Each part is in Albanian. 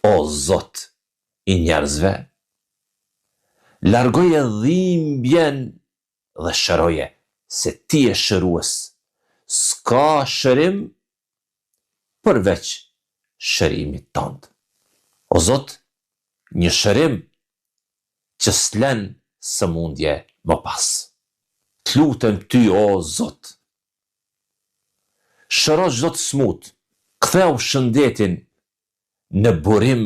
O Zot i njerëzve, largoje dhimbjen dhe shëroje se ti je shërues. S'ka shërim përveç shërimit tënd. O Zot, një shërim që s'len sëmundje më pas. T'lutem ty, o Zot, shëro çdo të smut, ktheu shëndetin në burim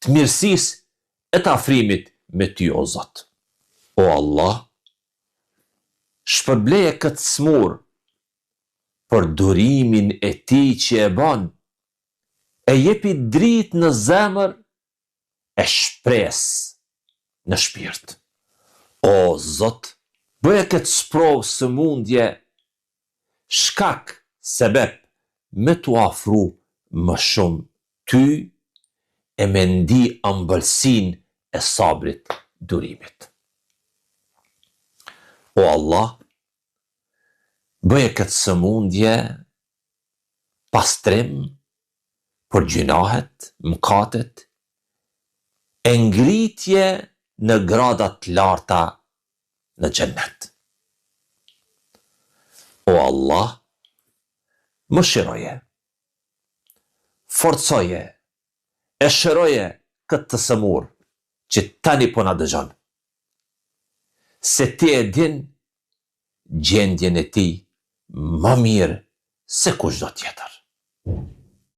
të mirësisë e të afrimit me ty, o Zot. O Allah, shpërbleje këtë smur për durimin e tij që e bën, e jepi dritë në zemër e shpresë në shpirt. O Zot, bëje këtë sprovë sëmundje shkak sebeb me t'u afru më shumë ty e me ndi ëmbëlsinë e sabrit durimit. O Allah, bëje këtë sëmundje pastrim për gjunahet, mëkatet, e ngritje në gradat larta në xhennet. O Allah, më shëroje, forcoje, e shëroje këtë të sëmur që tani po na dëgjon, se ti e din gjendjen e tij më mirë se kushdo tjetër.